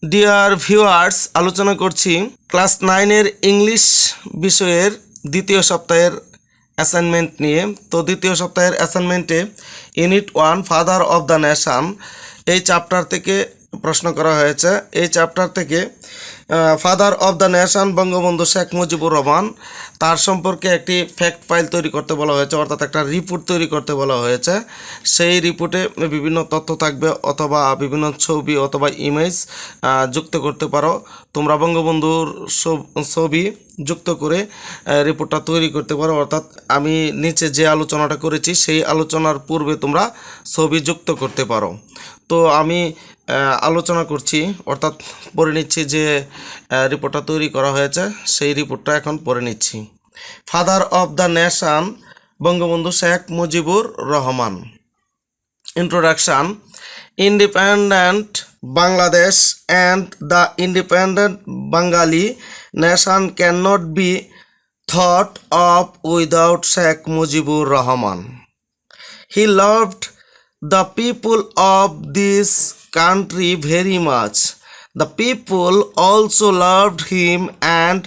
Dear viewers, আলোচনা করছি class 9-এর English বিষয়ের দ্বিতীয় সপ্তাহের অ্যাসাইনমেন্ট নিয়ে। তো দ্বিতীয় সপ্তাহের অ্যাসাইনমেন্টে unit 1 father of the nation এই চ্যাপ্টার থেকে প্রশ্ন করা হয়েছে। এই চ্যাপ্টার থেকে father of the nation Bangabandhu Sheikh Mujibur Rahman, তার সম্পর্কে একটি ফ্যাক্ট ফাইল তৈরি করতে বলা হয়েছে, অর্থাৎ একটা রিপোর্ট তৈরি করতে বলা হয়েছে। সেই রিপোর্টে বিভিন্ন তথ্য থাকবে অথবা বিভিন্ন ছবি অথবা ইমেজ যুক্ত করতে পারো। তোমরা বঙ্গবন্ধুর ছবি যুক্ত করে রিপোর্টটা তৈরি করতে পারো, অর্থাৎ আমি নিচে যে আলোচনাটা করেছি সেই আলোচনার পূর্বে তোমরা ছবি যুক্ত করতে পারো। তো আমি আলোচনা করছি, অর্থাৎ পড়ে নিচ্ছি যে রিপোর্টটা তৈরি করা হয়েছে, সেই রিপোর্টটা এখন পড়ে নিচ্ছি। Father of the nation Bangabandhu Sheikh Mujibur Rahman. Introduction. Independent Bangladesh and the independent Bengali nation cannot be thought of without Sheikh Mujibur Rahman. He loved the people of this country very much. The people also loved him and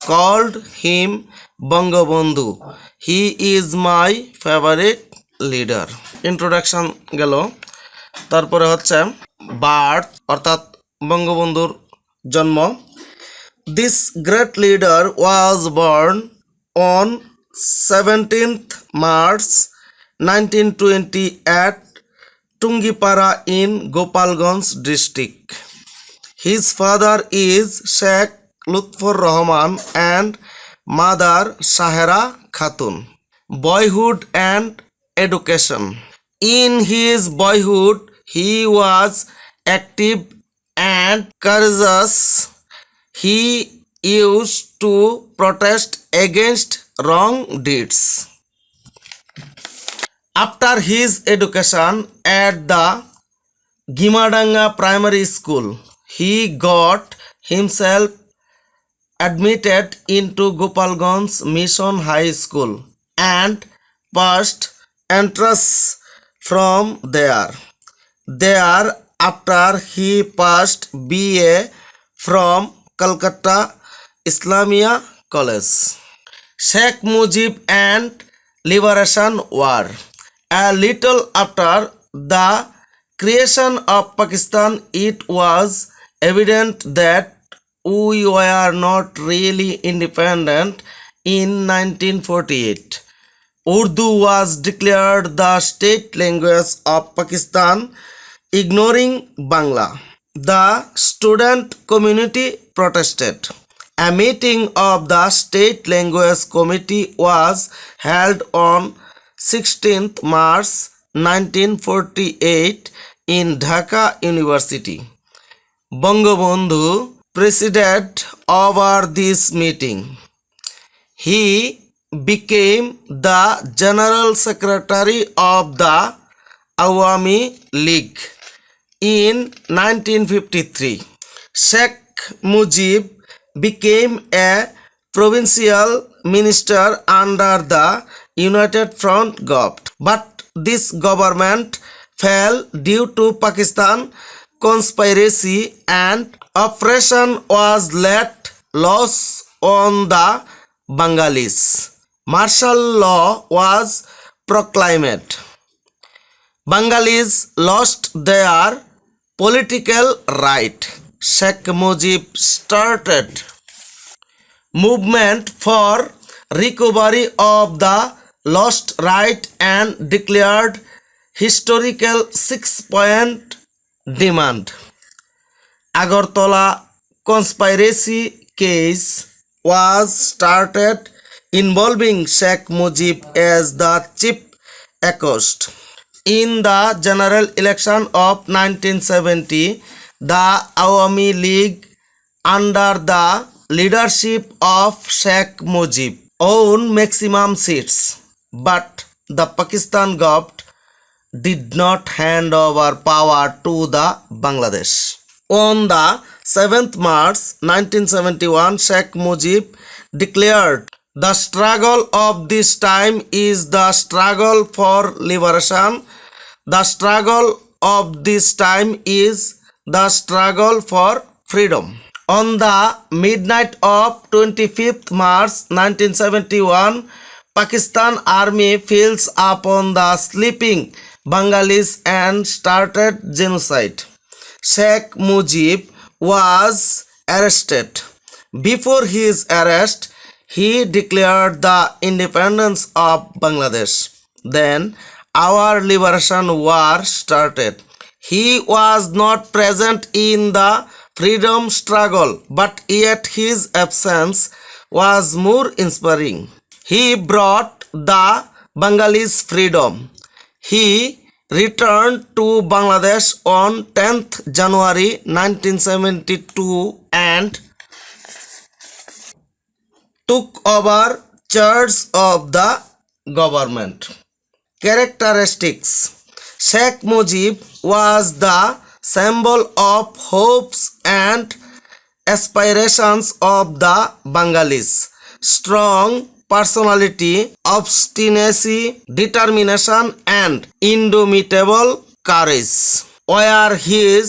called him Bangabandhu. He is my favorite leader. Introduction গেল। তারপরে হচ্ছে birth, অর্থাৎ বঙ্গবন্ধুর জন্ম। This great leader was born on 17th March 1920 at Tungipara in Gopalganj district. His father is Sheikh Lutfur Rahman and mother Shahera Khatun. Boyhood and education. In his boyhood, he was active and courageous. He used to protest against wrong deeds. After his education at the Gimadanga Primary School, he got himself admitted into Gopalganj Mission High School and passed entrance from there. Thereafter he passed BA from Calcutta Islamia College. Sheikh Mujib and Liberation War. A little after the creation of Pakistan, it was evident that we were not really independent in 1948. Urdu was declared the state language of Pakistan, ignoring Bangla. The student community protested. A meeting of the state language committee was held on 16th March 1948 in Dhaka University. Bangabandhu presided over this meeting. He became the General Secretary of the Awami League in 1953. Sheikh Mujib became a provincial minister under the United Front government, but this government fell due to Pakistan conspiracy and oppression was let loose on the Bengalis. Martial law was proclaimed. Bengalis lost their political right. Sheikh Mujib started movement for recovery of the lost right and declared historical 6-point demand. Agartala conspiracy case was started involving Sheikh Mujib as the chief accused. In the general election of 1970, the Awami League under the leadership of Sheikh Mujib won maximum seats, but the Pakistan government did not hand over power to the Bangladesh. On the 7th March 1971, Sheikh Mujib declared, "The struggle of this time is the struggle for liberation. The struggle of this time is the struggle for freedom. On the midnight of 25th March 1971, Pakistan Army fills upon the sleeping Bengalis and started genocide. Sheikh Mujib was arrested. Before his arrest, he declared the independence of Bangladesh. Then our liberation war started. He was not present in the freedom struggle, but yet his absence was more inspiring. He brought the Bengalis freedom. He returned to Bangladesh on 10th January 1972 and took over charge of the government. Characteristics: Sheikh Mujib was the symbol of hopes and aspirations of the Bengalis. Strong personality, obstinacy, determination, and indomitable courage were his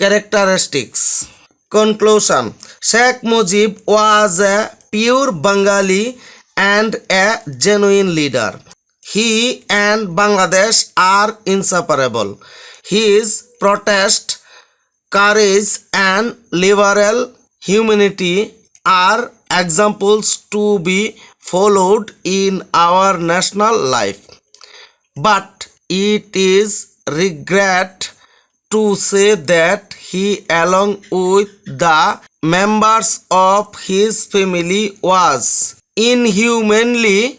characteristics. Conclusion: Sheikh Mujib was a pure Bengali and a genuine leader. He and Bangladesh are inseparable. His protest, courage, and liberal humanity are examples to be followed in our national life. But it is regret to say that he, along with the members of his family, was inhumanly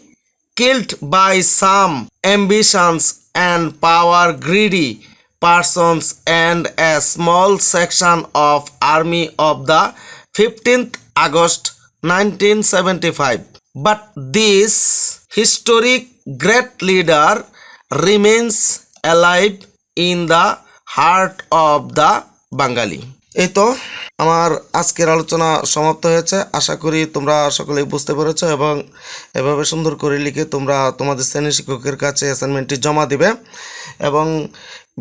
killed by some ambitious and power-greedy persons and a small section of army of the 15th August 1975. But this historic great leader remains alive in the heart of the Bengali. এই তো আমার আজকের আলোচনা সমাপ্ত হয়েছে। আশা করি তোমরা সকলেই বুঝতে পেরেছো এবং এভাবে সুন্দর করে লিখে তোমরা তোমাদের শ্রেণী শিক্ষকের কাছে অ্যাসাইনমেন্টটি জমা দিবে। এবং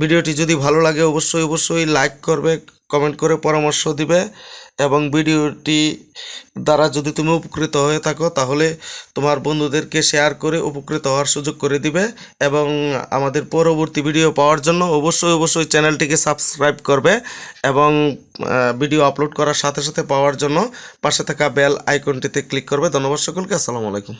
ভিডিওটি যদি ভালো লাগে অবশ্যই লাইক করবে, কমেন্ট করে পরামর্শ দিবে এবং ভিডিওটি দ্বারা যদি তুমি উপকৃত হয়ে থাকো তাহলে তোমার বন্ধুদেরকে শেয়ার করে উপকৃত হওয়ার সুযোগ করে দিবে। এবং আমাদের পরবর্তী ভিডিও পাওয়ার জন্য অবশ্যই চ্যানেলটিকে সাবস্ক্রাইব করবে এবং ভিডিও আপলোড করার সাথে সাথে পাওয়ার জন্য পাশে থাকা বেল আইকনটিতে ক্লিক করবে। ধন্যবাদ সকলকে। আসসালামু আলাইকুম।